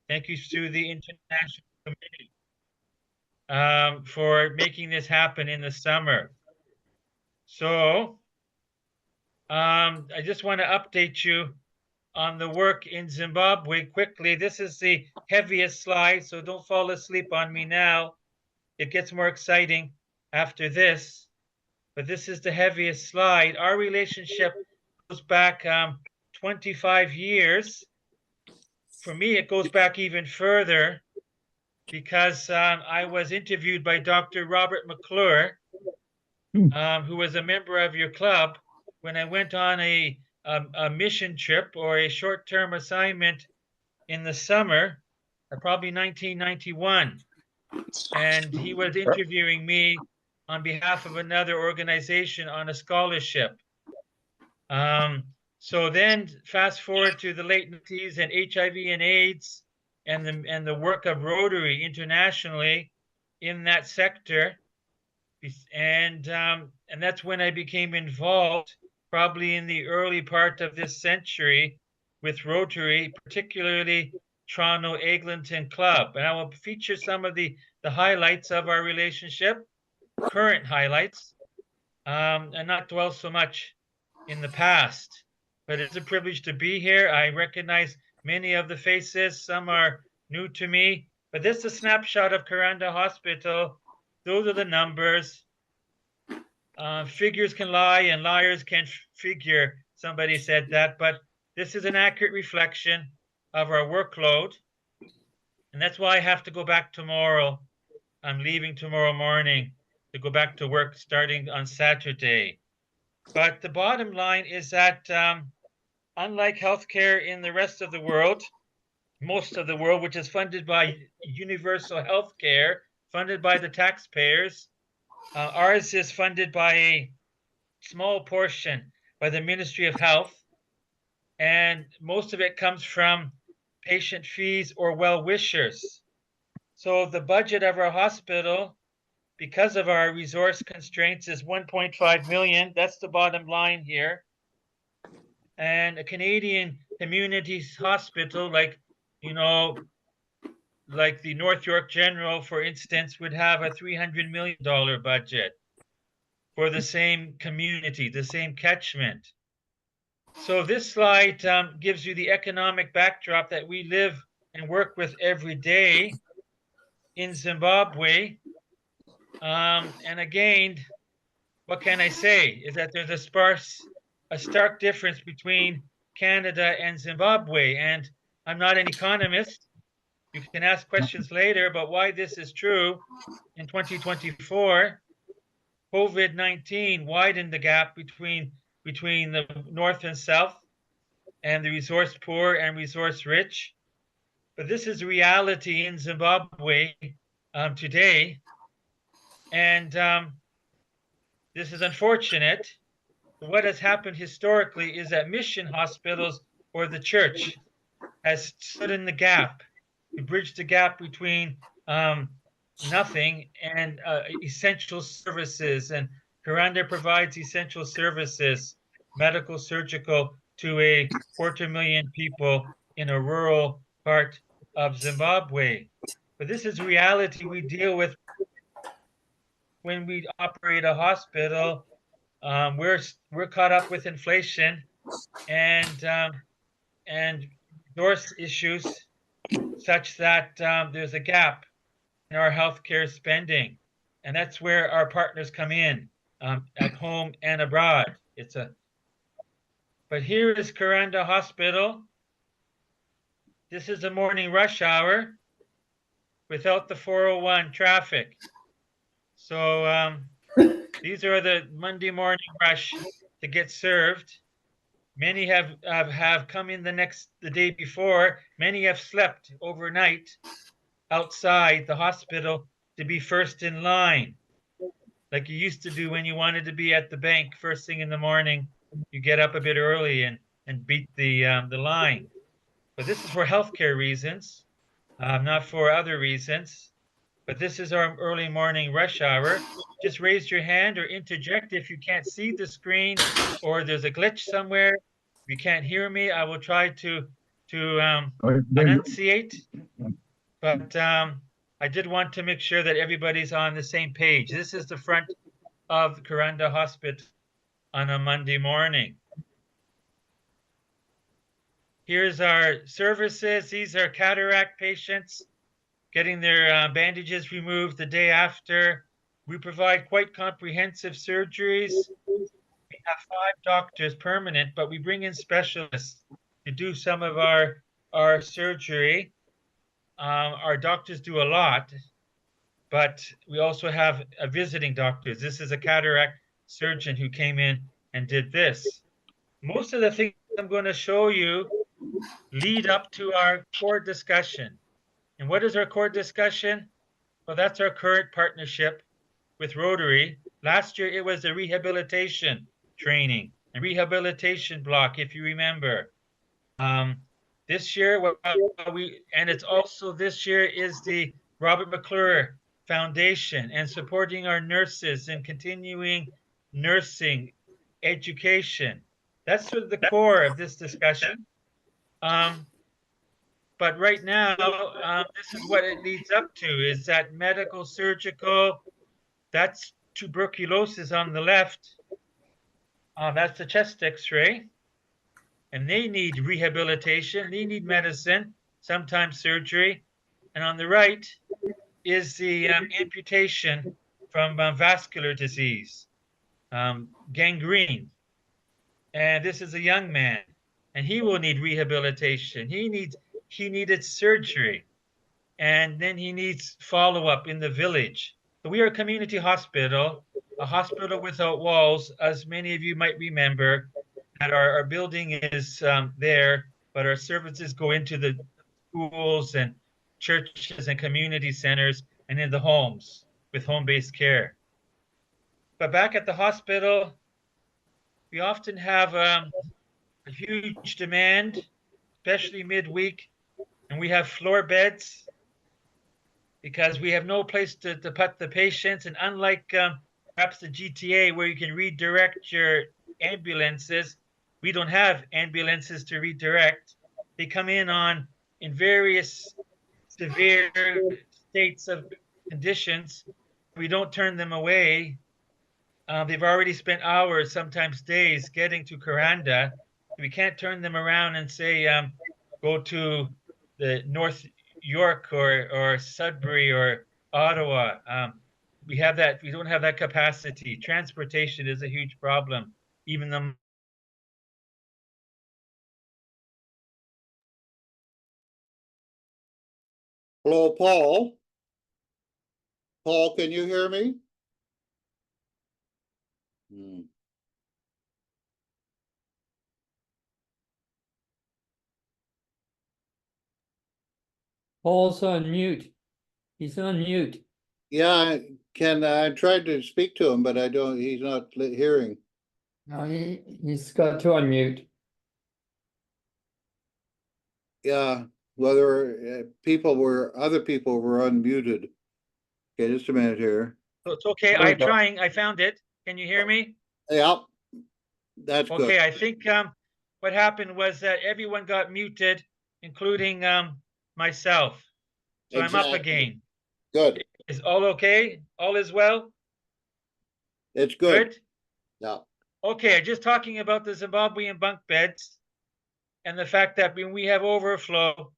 Thank you to the International Committee for making this happen in the summer. So I just want to update you on the work in Zimbabwe quickly. This is the heaviest slide, so don't fall asleep on me now. It gets more exciting after this, but this is the heaviest slide. Our relationship goes back 25 years. For me, it goes back even further because I was interviewed by Dr. Robert McClure, who was a member of your club, when I went on a mission trip or a short-term assignment in the summer, probably 1991. And he was interviewing me on behalf of another organization on a scholarship. So then fast forward to the late 90s and HIV and AIDS and the work of Rotary internationally in that sector. And that's when I became involved, probably in the early part of this century, with Rotary, particularly Toronto Eglinton Club. And I will feature some of the highlights of our relationship, current highlights, and not dwell so much in the past. But it's a privilege to be here. I recognize many of the faces. Some are new to me. But this is a snapshot of Karanda Hospital. Those are the numbers. Figures can lie and liars can figure. Somebody said that. But this is an accurate reflection of our workload. And that's why I have to go back tomorrow. I'm leaving tomorrow morning to go back to work starting on Saturday. But the bottom line is that unlike healthcare in the rest of the world, most of the world, which is funded by universal healthcare, funded by the taxpayers, ours is funded by a small portion by the Ministry of Health, and most of it comes from patient fees or well-wishers. So the budget of our hospital, because of our resource constraints, is 1.5 million. That's the bottom line here. And a Canadian community hospital, like the North York General, for instance, would have a $300 million budget for the same community, the same catchment. So this slide gives you the economic backdrop that we live and work with every day in Zimbabwe. And again, what can I say is that there's a stark difference between Canada and Zimbabwe. And I'm not an economist. You can ask questions later about why this is true. In 2024, COVID-19 widened the gap between the North and South and the resource poor and resource rich. But this is reality in Zimbabwe today. And this is unfortunate. What has happened historically is that mission hospitals or the church has stood in the gap. We bridged the gap between nothing and essential services. And Karanda provides essential services, medical, surgical, to 250,000 people in a rural part of Zimbabwe. But this is reality we deal with when we operate a hospital. We're caught up with inflation and resource issues such that there's a gap in our healthcare spending, and that's where our partners come in at home and abroad. But here is Karanda Hospital. This is the morning rush hour without the 401 traffic. So these are the Monday morning rush to get served. Many have come in the day before. Many have slept overnight outside the hospital to be first in line, like you used to do when you wanted to be at the bank first thing in the morning. You get up a bit early and beat the line. But this is for healthcare reasons, not for other reasons. But this is our early morning rush hour. Just raise your hand or interject if you can't see the screen or there's a glitch somewhere. If you can't hear me, I will try to enunciate. but I did want to make sure that everybody's on the same page. This is the front of Kuranda Hospital on a Monday morning. Here's our services. These are cataract patients getting their bandages removed the day after. We provide quite comprehensive surgeries. We have 5 doctors permanent, but we bring in specialists to do some of our surgery. Our doctors do a lot, but we also have visiting doctors. This is a cataract surgeon who came in and did this. Most of the things I'm going to show you lead up to our core discussion. And what is our core discussion? Well, that's our current partnership with Rotary. Last year, it was the rehabilitation training and rehabilitation block, if you remember. This year, and it's also this year is the Robert McClure Foundation and supporting our nurses and continuing nursing education. That's sort of the core of this discussion. But right now, this is what it leads up to: is that medical, surgical. That's tuberculosis on the left. That's the chest X-ray, and they need rehabilitation. They need medicine, sometimes surgery. And on the right is the amputation from vascular disease, gangrene. And this is a young man, and he will need rehabilitation. He needed surgery, and then he needs follow-up in the village. So we are a community hospital, a hospital without walls, as many of you might remember, that our building is there, but our services go into the schools and churches and community centers and in the homes with home-based care. But back at the hospital, we often have a huge demand, especially midweek, and we have floor beds because we have no place to put the patients. And unlike perhaps the GTA where you can redirect your ambulances, we don't have ambulances to redirect. They come in various severe states of conditions. We don't turn them away. They've already spent hours, sometimes days, getting to Kuranda. We can't turn them around and say, go to the North York or Sudbury or Ottawa. We don't have that capacity. Transportation is a huge problem, even though Hello, Paul. Paul, can you hear me? Paul's on mute. He's on mute. Yeah, I tried to speak to him, but he's not hearing. No, he's got to unmute. Yeah, whether other people were unmuted. Okay, just a minute here. So it's okay. I'm trying. I found it. Can you hear me? Yeah, that's good. Okay, I think what happened was that everyone got muted, including myself. So I'm up again. Good. Is all okay? All is well? It's good. Good? Yeah. Okay, just talking about the Zimbabwean bunk beds and the fact that when we have overflow,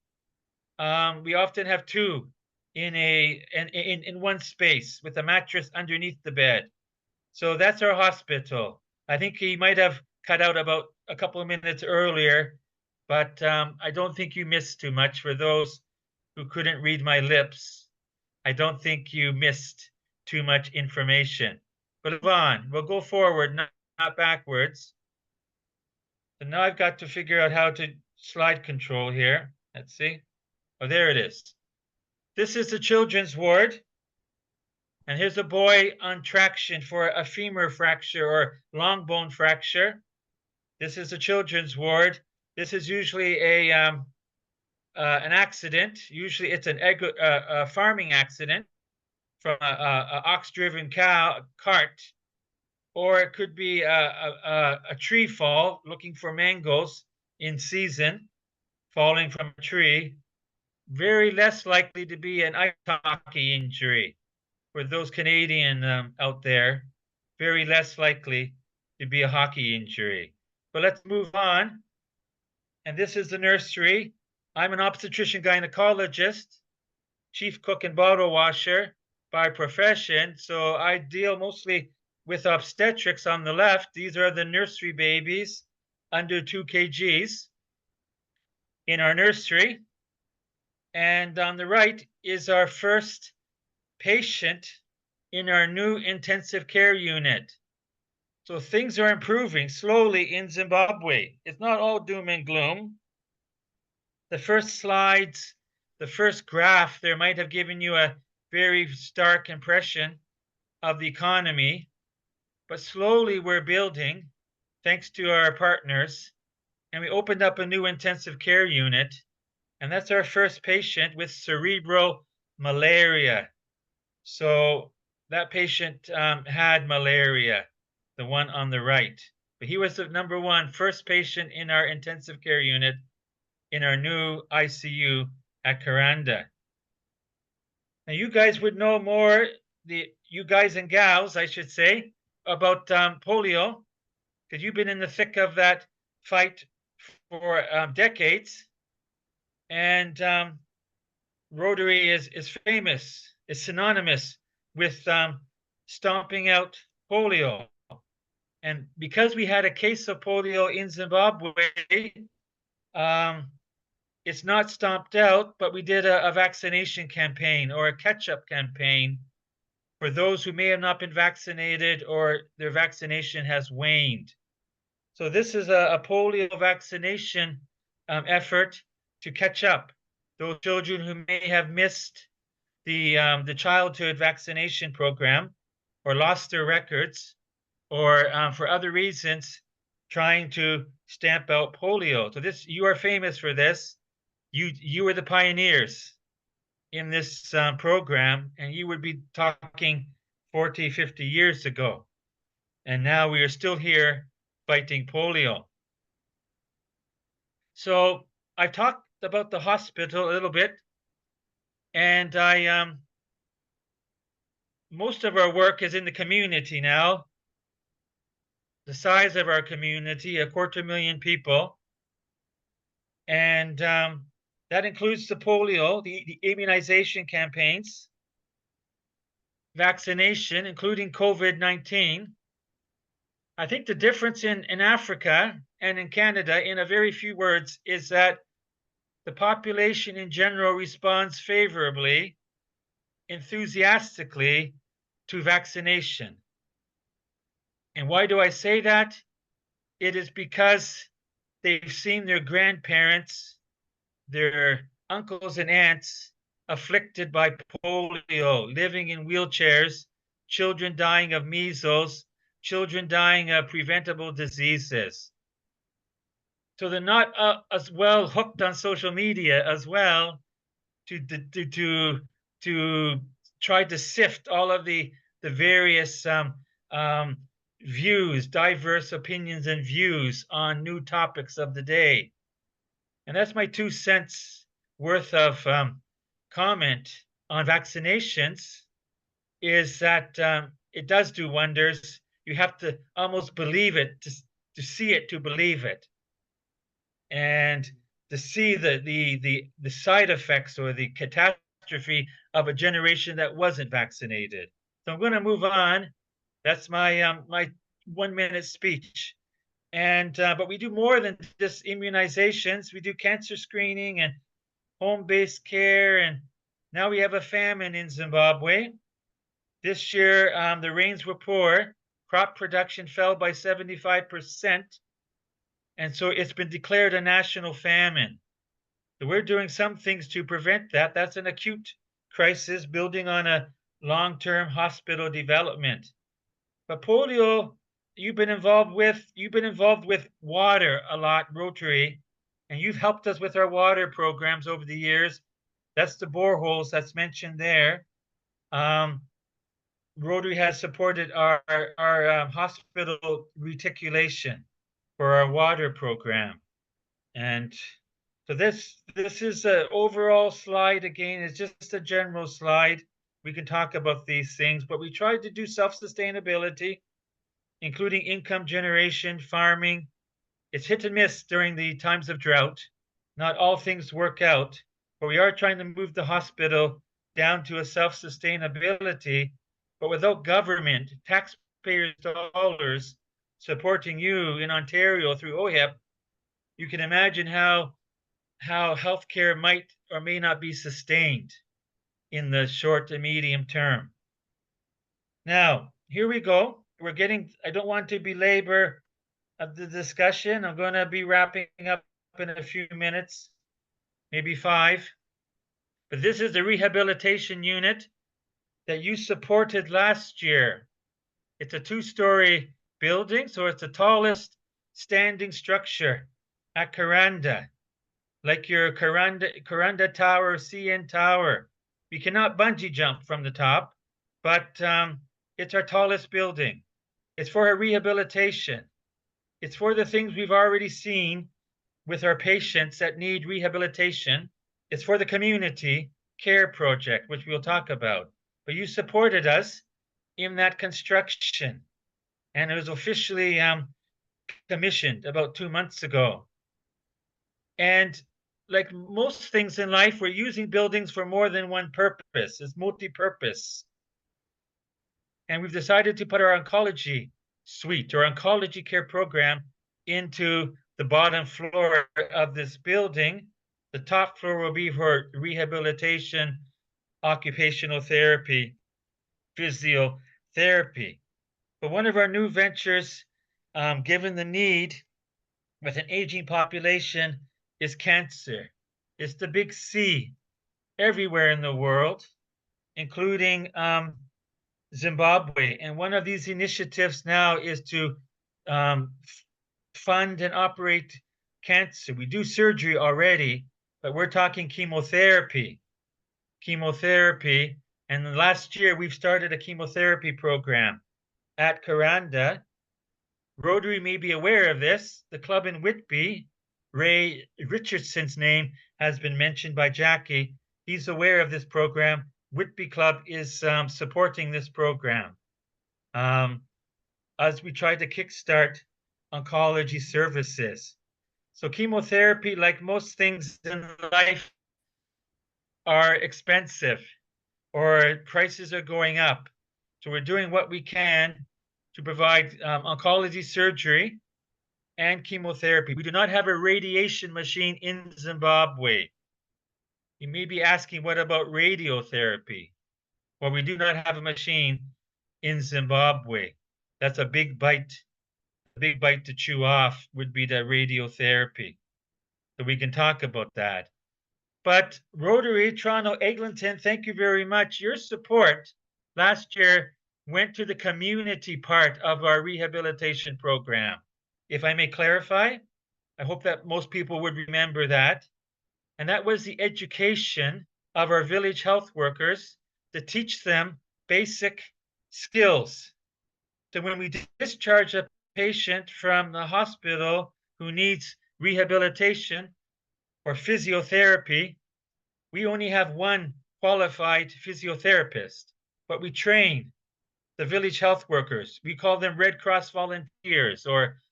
we often have two in one space with a mattress underneath the bed. So that's our hospital. I think he might have cut out about a couple of minutes earlier, but I don't think you missed too much. For those who couldn't read my lips, I don't think you missed too much information. But Yvonne, we'll go forward, not backwards. So now I've got to figure out how to slide control here. Let's see. Oh, there it is. This is the children's ward. And here's a boy on traction for a femur fracture or long bone fracture. This is the children's ward. This is usually an accident. Usually it's a farming accident from a ox-driven cart, or it could be a tree fall looking for mangoes in season, falling from a tree. very less likely to be an ice hockey injury. For those Canadian out there, very less likely to be a hockey injury. But let's move on. And this is the nursery. I'm an obstetrician gynecologist, chief cook and bottle washer by profession. So I deal mostly with obstetrics on the left. These are the nursery babies under 2 kgs in our nursery. And on the right is our first patient in our new intensive care unit. So things are improving slowly in Zimbabwe. It's not all doom and gloom. The first slides, the first graph there might have given you a very stark impression of the economy, but slowly we're building thanks to our partners. And we opened up a new intensive care unit, and that's our first patient with cerebral malaria. So that patient had malaria, the one on the right. But he was the number one first patient in our intensive care unit in our new ICU at Karanda. Now you guys would know more, you guys and gals, I should say, about polio, because you've been in the thick of that fight for decades. And Rotary is famous, is synonymous with stomping out polio. And because we had a case of polio in Zimbabwe, it's not stomped out, but we did a vaccination campaign or a catch-up campaign for those who may have not been vaccinated or their vaccination has waned. So this is a polio vaccination effort to catch up those children who may have missed the childhood vaccination program or lost their records or for other reasons trying to stamp out polio. So this, you are famous for this. You were the pioneers in this program, and you would be talking 40, 50 years ago. And now we are still here fighting polio. So I've talked about the hospital a little bit, and most of our work is in the community now. The size of our community, 250,000 people. And that includes the polio, the immunization campaigns, vaccination, including COVID-19. I think the difference in Africa and in Canada, in a very few words, is that the population in general responds favorably, enthusiastically to vaccination. And why do I say that? It is because they've seen their grandparents, their uncles and aunts afflicted by polio, living in wheelchairs, children dying of measles, children dying of preventable diseases. So they're not as well hooked on social media as well to try to sift all of the various views, diverse opinions and views on new topics of the day. And that's my 2 cents worth of comment on vaccinations, is that it does do wonders. You have to almost believe it to see it, to believe it. And to see the side effects or the catastrophe of a generation that wasn't vaccinated. So I'm going to move on. That's my my 1-minute speech. And but we do more than just immunizations. We do cancer screening and home-based care. And now we have a famine in Zimbabwe. This year, the rains were poor. Crop production fell by 75%. And so it's been declared a national famine. So we're doing some things to prevent that. That's an acute crisis building on a long-term hospital development. But polio, you've been involved with water a lot, Rotary, and you've helped us with our water programs over the years. That's the boreholes that's mentioned there. Rotary has supported our hospital reticulation for our water program. And So this is an overall slide. Again, it's just a general slide. We can talk about these things, but we tried to do self-sustainability, including income generation, farming. It's hit and miss during the times of drought. Not all things work out, but we are trying to move the hospital down to a self-sustainability, but without government, taxpayers' dollars supporting you in Ontario through OHIP, you can imagine how healthcare might or may not be sustained in the short and medium term. Now, here we go. I don't want to belabor the discussion. I'm going to be wrapping up in a few minutes, maybe 5. But this is the rehabilitation unit that you supported last year. It's a 2-story building, so it's the tallest standing structure at Karanda, like your Karanda Tower, CN Tower. We cannot bungee jump from the top, but it's our tallest building. It's for a rehabilitation. It's for the things we've already seen with our patients that need rehabilitation. It's for the community care project, which we'll talk about. But you supported us in that construction, and it was officially commissioned about 2 months ago. And like most things in life, we're using buildings for more than one purpose. It's multi-purpose. And we've decided to put our oncology suite or oncology care program into the bottom floor of this building. The top floor will be for rehabilitation, occupational therapy, physiotherapy. But one of our new ventures, given the need with an aging population, is cancer. It's the big C everywhere in the world, including Zimbabwe. And one of these initiatives now is to fund and operate cancer. We do surgery already, but we're talking chemotherapy. And last year, we've started a chemotherapy program at Karanda. Rotary may be aware of this. The club in Whitby, Ray Richardson's name has been mentioned by Jackie. He's aware of this program. Whitby Club is supporting this program as we try to kickstart oncology services. So chemotherapy, like most things in life, are expensive or prices are going up. So we're doing what we can to provide oncology surgery and chemotherapy. We do not have a radiation machine in Zimbabwe. You may be asking, what about radiotherapy? Well, we do not have a machine in Zimbabwe. That's a big bite. A big bite to chew off would be the radiotherapy. So we can talk about that. But Rotary, Toronto, Eglinton, thank you very much. Your support last year went to the community part of our rehabilitation program. If I may clarify, I hope that most people would remember that. And that was the education of our village health workers to teach them basic skills. So when we discharge a patient from the hospital who needs rehabilitation or physiotherapy, we only have one qualified physiotherapist, but we train the village health workers. We call them Red Cross volunteers, or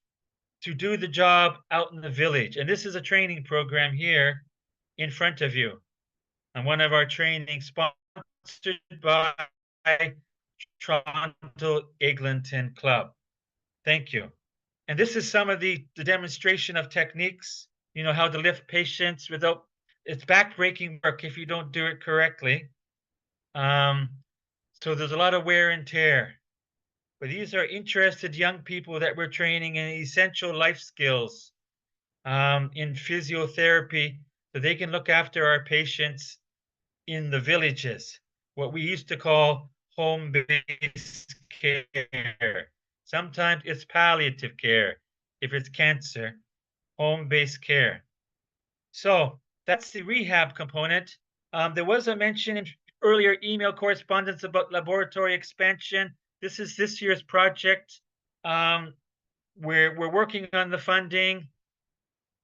to do the job out in the village. And this is a training program here in front of you. And one of our training sponsored by Toronto Eglinton Club. Thank you. And this is some of the demonstration of techniques, you know, how to lift patients without, it's backbreaking work if you don't do it correctly. So there's a lot of wear and tear. But these are interested young people that we're training in essential life skills in physiotherapy, so they can look after our patients in the villages, what we used to call home-based care. Sometimes it's palliative care if it's cancer, home-based care. So that's the rehab component. There was a mention in earlier email correspondence about laboratory expansion. This is this year's project. We're working on the funding.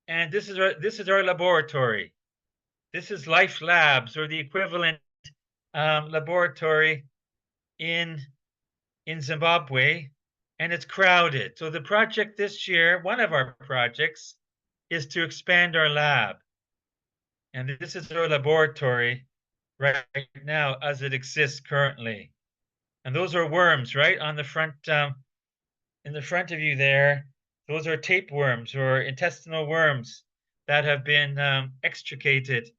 And this is our laboratory. This is Life Labs, or the equivalent laboratory in Zimbabwe, and it's crowded. So the project this year, one of our projects, is to expand our lab. And this is our laboratory right now as it exists currently. And those are worms, right? On the front, in the front of you there, those are tapeworms or intestinal worms that have been extricated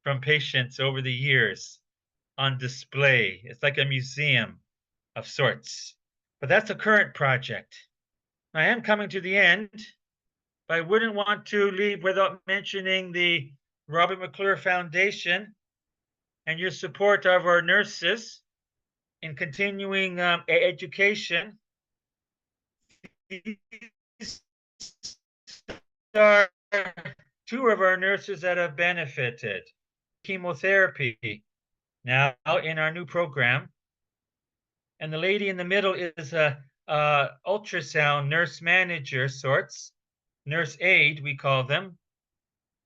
from patients over the years on display. It's like a museum of sorts. But that's a current project. I am coming to the end, but I wouldn't want to leave without mentioning the Robert McClure Foundation and your support of our nurses in continuing education. These are two of our nurses that have benefited. Chemotherapy now in our new program. And the lady in the middle is a ultrasound nurse manager sorts, nurse aide, we call them.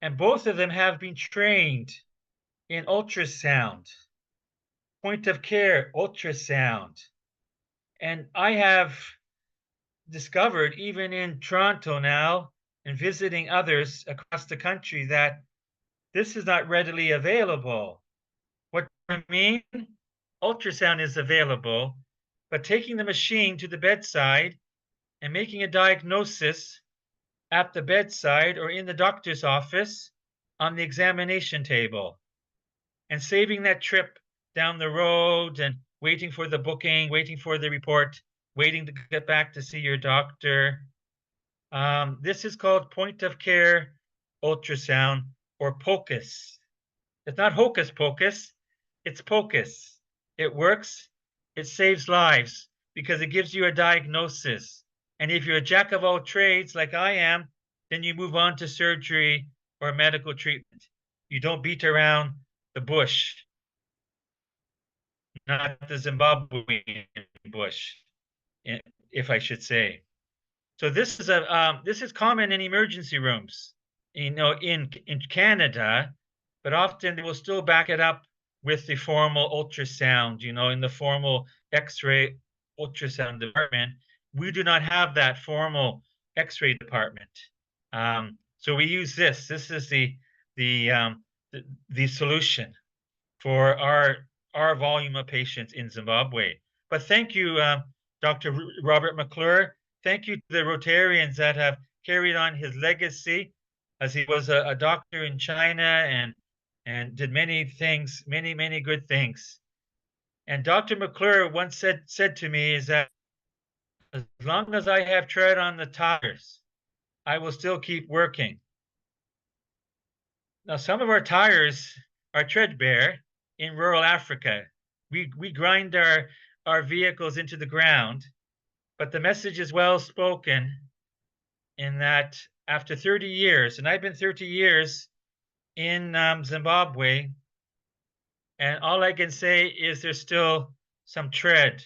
And both of them have been trained in ultrasound, point of care ultrasound. And I have discovered, even in Toronto now, and visiting others across the country, that this is not readily available. What I mean, ultrasound is available, but taking the machine to the bedside and making a diagnosis at the bedside or in the doctor's office on the examination table, and saving that trip down the road and waiting for the booking, waiting for the report, waiting to get back to see your doctor. This is called point of care ultrasound, or POCUS. It's not hocus pocus, it's POCUS. It works, it saves lives because it gives you a diagnosis. And if you're a jack of all trades like I am, then you move on to surgery or medical treatment. You don't beat around the bush, not the Zimbabwean bush, if I should say. So this is common in emergency rooms, in Canada, but often they will still back it up with the formal ultrasound, in the formal X-ray ultrasound department. We do not have that formal X-ray department, so we use this. This is the solution for our volume of patients in Zimbabwe. But thank you, Dr. Robert McClure. Thank you to the Rotarians that have carried on his legacy, as he was a doctor in China and did many things, many good things. And Dr. McClure once said to me is that as long as I have tread on the tires, I will still keep working. Now, some of our tires are threadbare in rural Africa. We grind our vehicles into the ground, but the message is well spoken in that after 30 years, and I've been 30 years in Zimbabwe, and all I can say is there's still some tread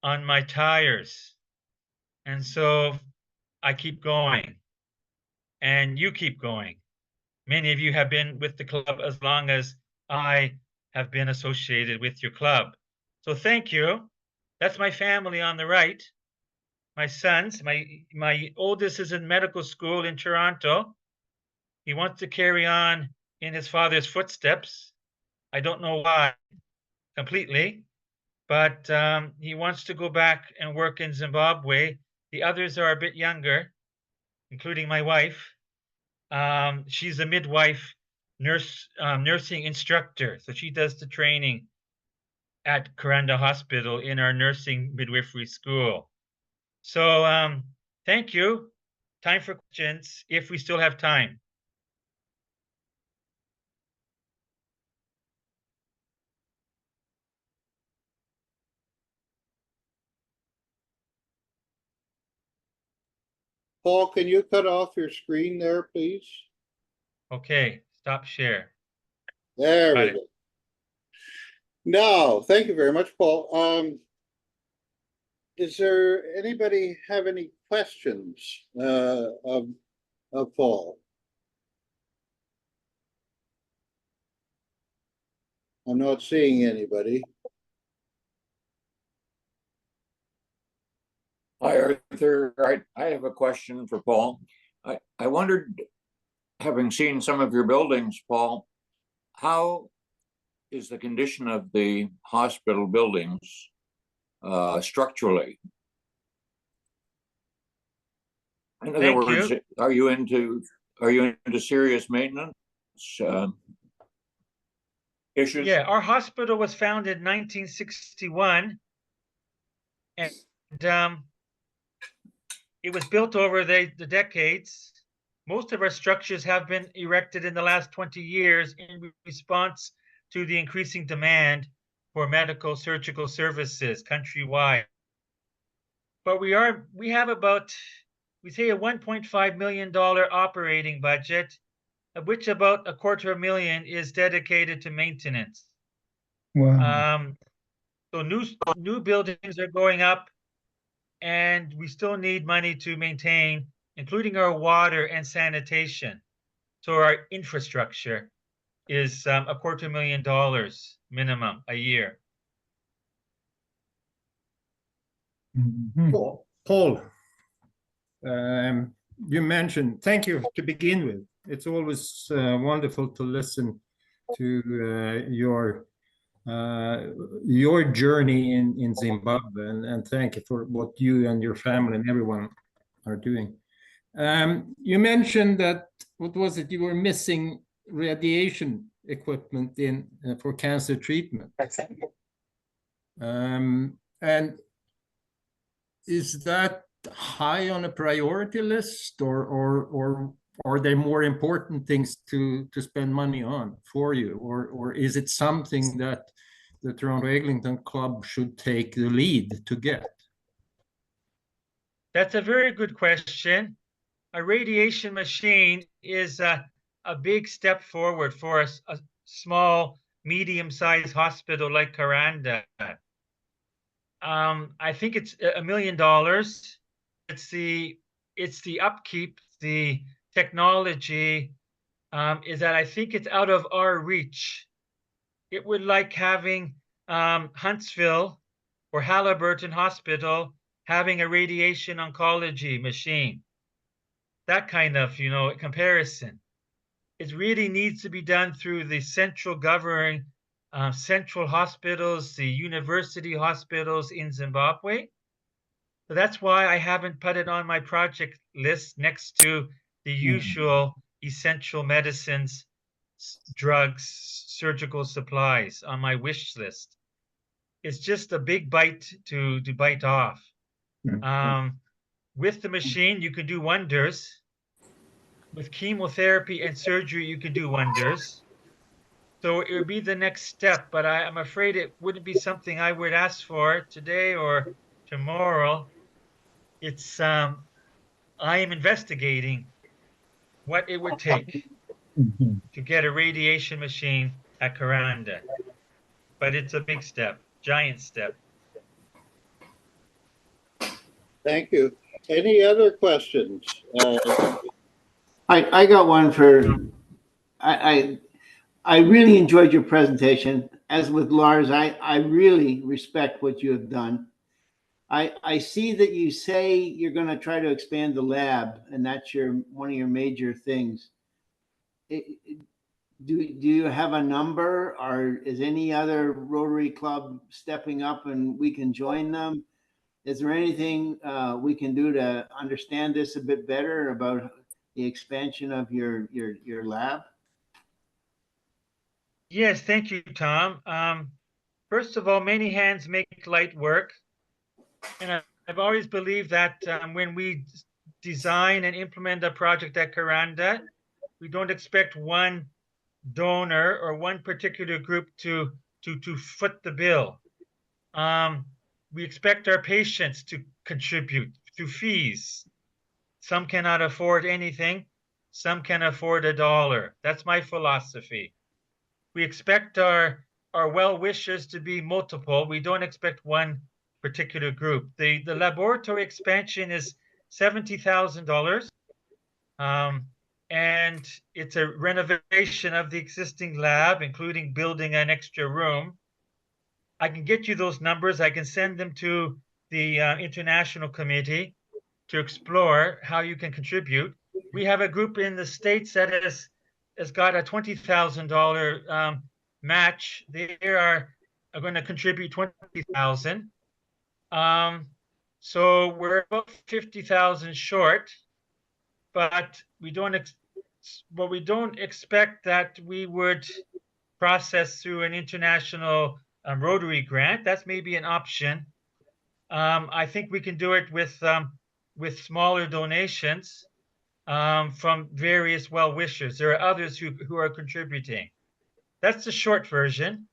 on my tires. And so I keep going, and you keep going. Many of you have been with the club as long as I have been associated with your club. So thank you. That's my family on the right. My sons, my oldest is in medical school in Toronto. He wants to carry on in his father's footsteps. I don't know why completely, but he wants to go back and work in Zimbabwe. The others are a bit younger, including my wife. She's a midwife, nursing instructor, so she does the training at Karanda Hospital in our nursing midwifery school. So thank you. Time for questions if we still have time. Paul, can you cut off your screen there, please? Okay, stop share. There Got we it. go. No, thank you very much, Paul. Does there anybody have any questions of Paul? I'm not seeing anybody. Hi, Arthur. I have a question for Paul. I wondered, having seen some of your buildings, Paul, how is the condition of the hospital buildings structurally? In other Thank words, you. are you into serious maintenance issues? Yeah, our hospital was founded in 1961, and it was built over the decades. Most of our structures have been erected in the last 20 years in response to the increasing demand for medical surgical services countrywide. But we have about, we say, a $1.5 million operating budget, of which about $250,000 is dedicated to maintenance. Wow. So new buildings are going up, and we still need money to maintain, including our water and sanitation. So our infrastructure is $250,000 minimum a year. Mhm. Paul, you mentioned, thank you to begin with. It's always wonderful to listen to your journey in Zimbabwe, and thank you for what you and your family and everyone are doing. You mentioned that, what was it, you were missing radiation equipment in for cancer treatment. And is that high on a priority list, or are there more important things to spend money on for you, or is it something that the Toronto Eglinton Club should take the lead to get? That's a very good question. A radiation machine is a big step forward for a small, medium-sized hospital like Karanda. I think it's $1 million. It's the upkeep, the technology is that I think it's out of our reach. It would like having Huntsville or Halliburton Hospital having a radiation oncology machine. That kind of, comparison. It really needs to be done through the central governing central hospitals, the university hospitals in Zimbabwe. So that's why I haven't put it on my project list next to the usual essential medicines, drugs, surgical supplies on my wish list. It's just a big bite to bite off. With the machine, you can do wonders. With chemotherapy and surgery, you can do wonders. So it would be the next step, but I'm afraid it wouldn't be something I would ask for today or tomorrow. It's I am investigating what it would take Mhm. to get a radiation machine at Karanda. But it's a big step, giant step. Thank you. Any other questions? I got one for, I really enjoyed your presentation. As with Lars, I really respect what you have done. I see that you say you're going to try to expand the lab, and that's one of your major things. Do you have a number, or is any other Rotary Club stepping up and we can join them? Is there anything we can do to understand this a bit better about the expansion of your lab? Yes, thank you, Tom. First of all, many hands make light work. And I've always believed that when we design and implement a project at Karanda, we don't expect one donor or one particular group to foot the bill. We expect our patients to contribute through fees. Some cannot afford anything. Some can afford $1. That's my philosophy. We expect our well-wishers to be multiple. We don't expect one particular group. The laboratory expansion is $70,000. and it's a renovation of the existing lab, including building an extra room. I can get you those numbers. I can send them to the international committee to explore how you can contribute. We have a group in the States that has got a $20,000 match. They are going to contribute 20,000. So we're about 50,000 short, but we don't expect that we would process through an international Rotary grant. That's maybe an option. I think we can do it with smaller donations from various well-wishers. There are others who are contributing. That's the short version.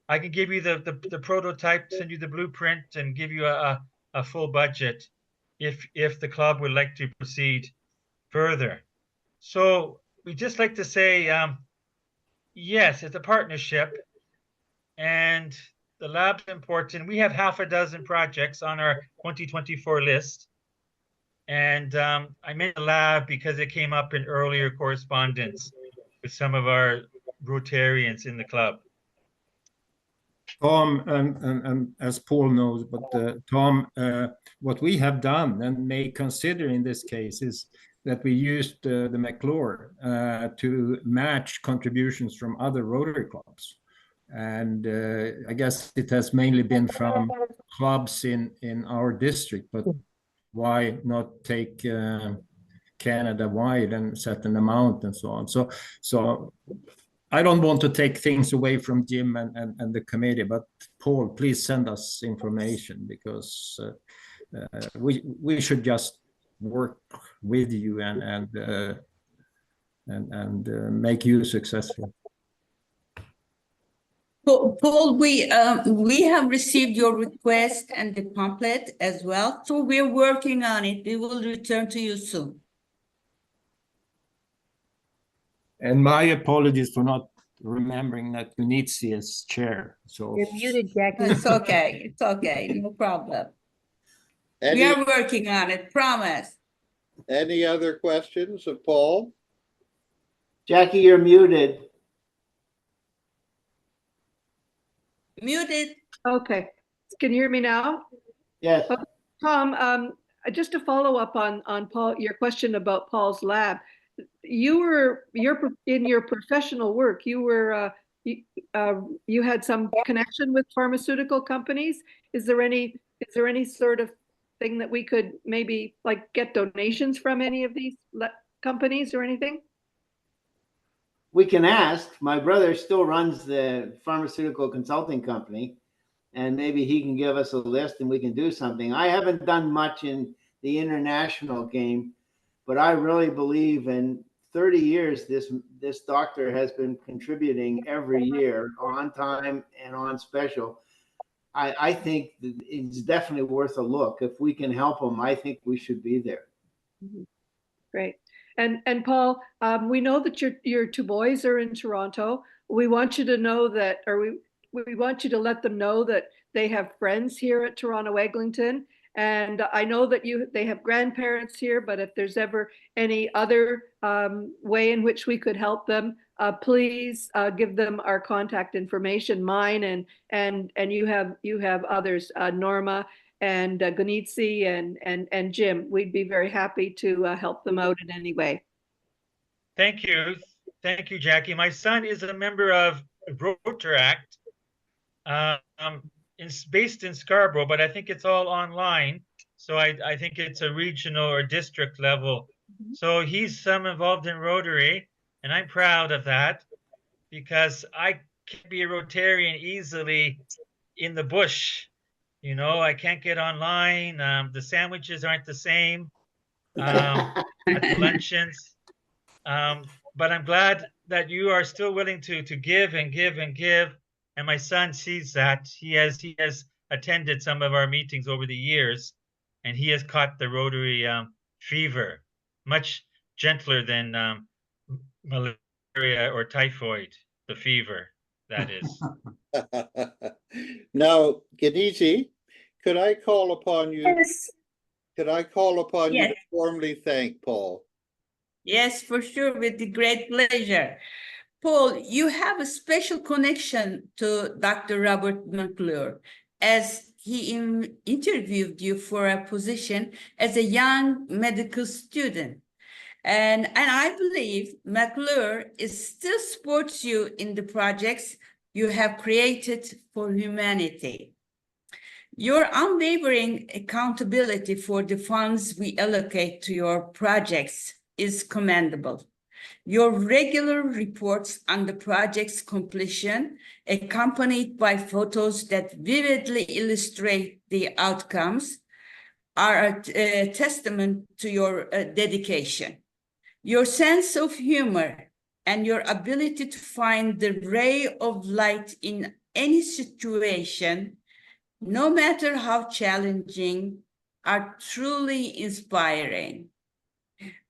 I can give you the prototype, send you the blueprint, and give you a full budget if the club would like to proceed further. So we just like to say, yes, it's a partnership, and the lab's important. We have half a dozen projects on our 2024 list. And I meant the lab because it came up in earlier correspondence with some of our Rotarians in the club. Tom, and as Paul knows, but Tom, what we have done and may consider in this case is that we used the McClure to match contributions from other Rotary clubs. And I guess it has mainly been from clubs in our district, but why not take Canada-wide and set an amount and so on? So I don't want to take things away from Jim and the committee, but Paul, please send us information, because we should just work with you and make you successful. Paul, we have received your request and the pamphlet as well, so we're working on it. We will return to you soon. And my apologies for not remembering that you need CS chair. So You're muted, Jackie. It's okay. It's okay. No problem. We Any, are working on it. Promise. any other questions of Paul? Jackie, you're muted. Muted. Okay, can you hear me now? Yes. Tom, just to follow up on Paul, your question about Paul's lab. You're in your professional work, you had some connection with pharmaceutical companies. Is there any sort of thing that we could maybe like get donations from any of these companies or anything? We can ask. My brother still runs the pharmaceutical consulting company, and maybe he can give us a list and we can do something. I haven't done much in the international game, but I really believe in 30 years, this doctor has been contributing every year on time and on special. I think that it's definitely worth a look. If we can help him, I think we should be there. Great. And Paul, we know that your two boys are in Toronto. We want you to know that, or we want you to let them know that they have friends here at Toronto Eglinton. And I know that they have grandparents here, but if there's ever any other way in which we could help them, please give them our contact information, mine and you have others, Norma and Gunitsi and Jim. We'd be very happy to help them out in any way. Thank you. Thank you, Jackie. My son is a member of Rotaract. It's based in Scarborough, but I think it's all online. So I think it's a regional or district level. So he's involved in Rotary, and I'm proud of that, because I can't be a Rotarian easily in the bush. You know, I can't get online. The sandwiches aren't the same at the luncheons. But I'm glad that you are still willing to give and give and give. And my son sees that. He has attended some of our meetings over the years, and he has caught the Rotary fever, much gentler than malaria or typhoid, the fever, that is. Now, Gunitsi, could I call upon you? Yes. Could I call upon you Yes. to formally thank Paul? Yes, for sure, with the great pleasure. Paul, you have a special connection to Dr. Robert McClure, as he interviewed you for a position as a young medical student. And I believe McClure is still supports you in the projects you have created for humanity. Your unwavering accountability for the funds we allocate to your projects is commendable. Your regular reports on the project's completion, accompanied by photos that vividly illustrate the outcomes, are a testament to your dedication. Your sense of humor and your ability to find the ray of light in any situation, no matter how challenging, are truly inspiring.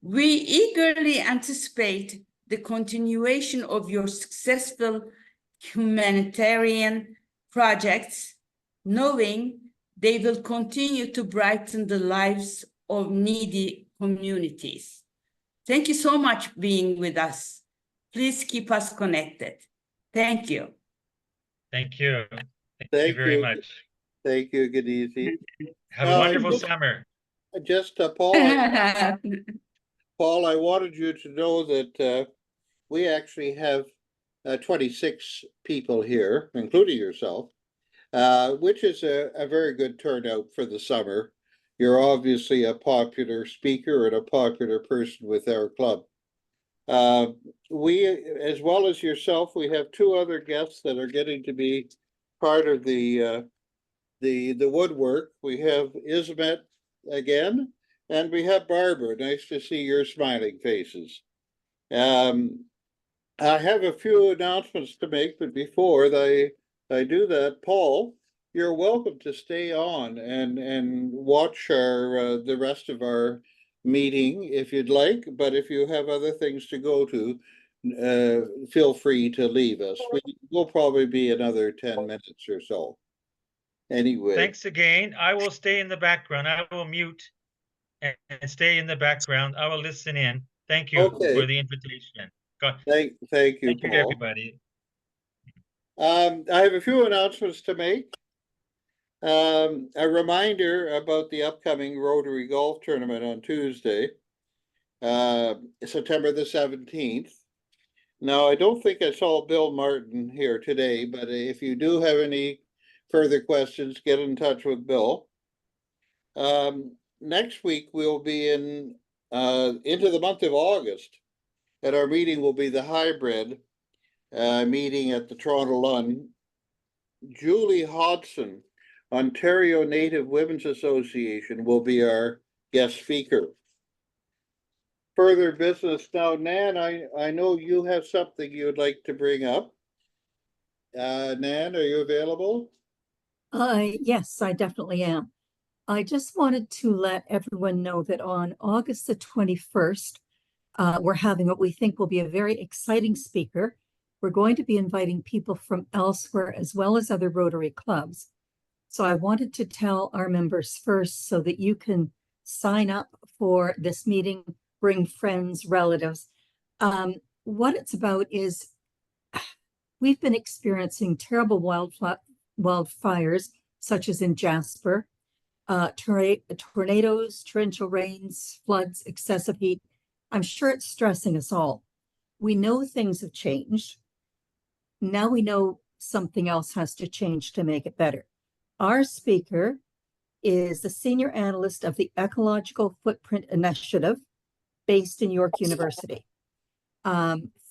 We eagerly anticipate the continuation of your successful humanitarian projects, knowing they will continue to brighten the lives of needy communities. Thank you so much for being with us. Please keep us connected. Thank you. Thank you. Thank you Thank very you. much. Thank you, Gadisi. Have a wonderful summer. Just, Paul, I wanted you to know that we actually have 26 people here, including yourself, which is a very good turnout for the summer. You're obviously a popular speaker and a popular person with our club. We, as well as yourself, we have two other guests that are getting to be part of the woodwork. We have Ismet again, and we have Barbara. Nice to see your smiling faces. I have a few announcements to make, but before I do that, Paul, you're welcome to stay on and watch the rest of our meeting if you'd like. But if you have other things to go to, feel free to leave us. We'll probably be another 10 minutes or so. Anyway. Thanks again. I will stay in the background. I will mute and stay in the background. I will listen in. Thank you for the invitation. Thank you, Thank you, Paul. everybody. I have a few announcements to make. A reminder about the upcoming Rotary Golf Tournament on Tuesday, September the 17th. Now, I don't think I saw Bill Martin here today, but if you do have any further questions, get in touch with Bill. Next week, we'll be into the month of August, and our meeting will be the hybrid meeting at the Toronto Lund. Julie Hodson, Ontario Native Women's Association, will be our guest speaker. Further business now, Nan, I know you have something you'd like to bring up. Nan, are you available? Yes, I definitely am. I just wanted to let everyone know that on August the 21st, we're having what we think will be a very exciting speaker. We're going to be inviting people from elsewhere as well as other Rotary clubs. So I wanted to tell our members first so that you can sign up for this meeting, bring friends, relatives. What it's about is we've been experiencing terrible wildfires, such as in Jasper, tornadoes, torrential rains, floods, excessive heat. I'm sure it's stressing us all. We know things have changed. Now we know something else has to change to make it better. Our speaker is the senior analyst of the Ecological Footprint Initiative based in York University.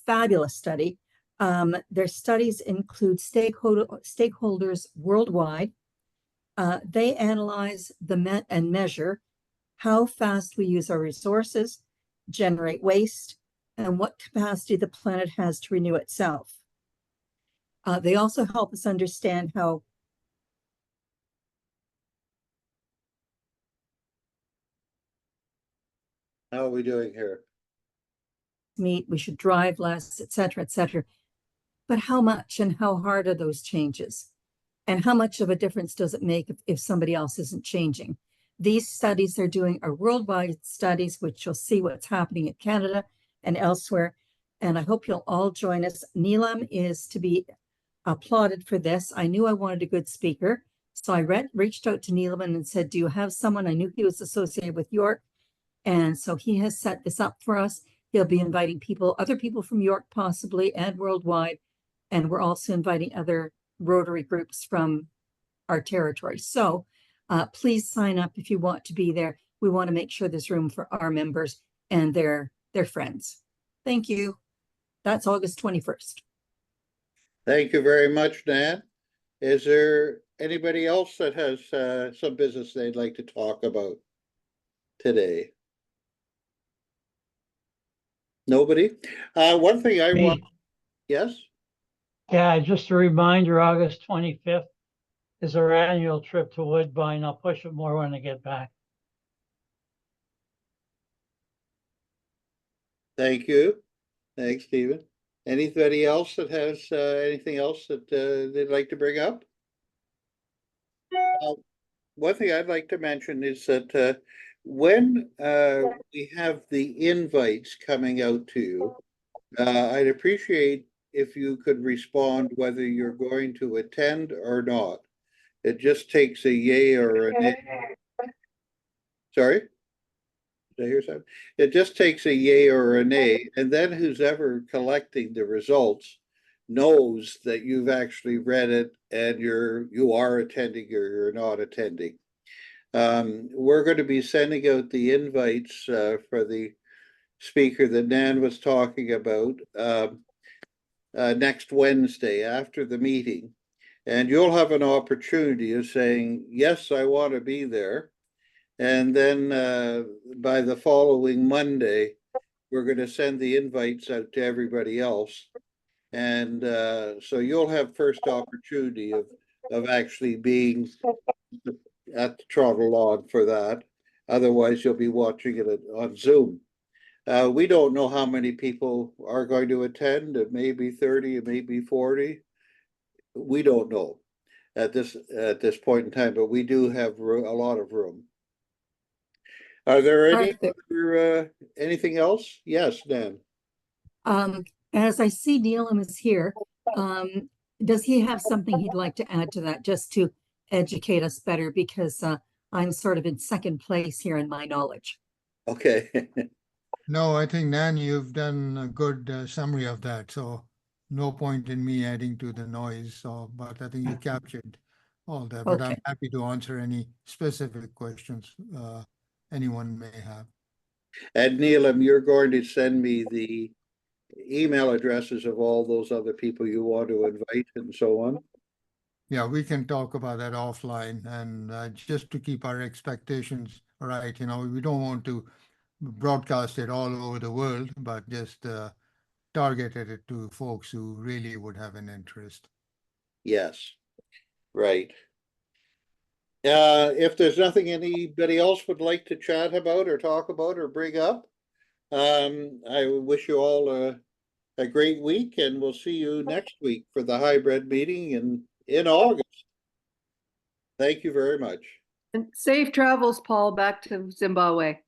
Fabulous study. Their studies include stakeholders worldwide. They analyze and measure how fast we use our resources, generate waste, and what capacity the planet has to renew itself. They also help us understand how are we doing here? We should drive less, et cetera, et cetera. But how much and how hard are those changes? And how much of a difference does it make if somebody else isn't changing? These studies they're doing are worldwide studies, which you'll see what's happening in Canada and elsewhere. And I hope you'll all join us. Neelam is to be applauded for this. I knew I wanted a good speaker. So I reached out to Neelam and said, do you have someone? I knew he was associated with York. And so he has set this up for us. He'll be inviting people, other people from York possibly, and worldwide. And we're also inviting other Rotary groups from our territory. So please sign up if you want to be there. We want to make sure there's room for our members and their friends. Thank you. That's August 21st. Thank you very much, Nan. Is there anybody else that has some business they'd like to talk about today? Nobody? One thing I want, yes? Yeah, just a reminder, August 25th is our annual trip to Woodbine. I'll push it more when I get back. Thank you. Thanks, Stephen. Anybody else that has anything else that they'd like to bring up? One thing I'd like to mention is that when we have the invites coming out to you, I'd appreciate if you could respond whether you're going to attend or not. It just takes a yay or a nay. Sorry? Did I hear something? It just takes a yay or a nay, and then who's ever collecting the results knows that you've actually read it and you are attending or you're not attending. We're going to be sending out the invites for the speaker that Nan was talking about next Wednesday after the meeting. And you'll have an opportunity of saying, yes, I want to be there. And then by the following Monday, we're going to send the invites out to everybody else. And so you'll have first opportunity of actually being at the Toronto Lawn for that. Otherwise, you'll be watching it on Zoom. We don't know how many people are going to attend. It may be 30, it may be 40. We don't know at this point in time, but we do have a lot of room. Are there anything else? Yes, Dan. As I see Neelam is here, does he have something he'd like to add to that just to educate us better? Because I'm sort of in second place here in my knowledge. Okay. No, I think, Nan, you've done a good summary of that. So no point in me adding to the noise. So, but I think you captured all that. But I'm happy to answer any specific questions anyone may have. And Neelam, you're going to send me the email addresses of all those other people you want to invite and so on? Yeah, we can talk about that offline. And just to keep our expectations right, we don't want to broadcast it all over the world, but just targeted it to folks who really would have an interest. Yes, right. If there's nothing anybody else would like to chat about or talk about or bring up, I wish you all a great week, and we'll see you next week for the hybrid meeting in August. Thank you very much. And safe travels, Paul, back to Zimbabwe.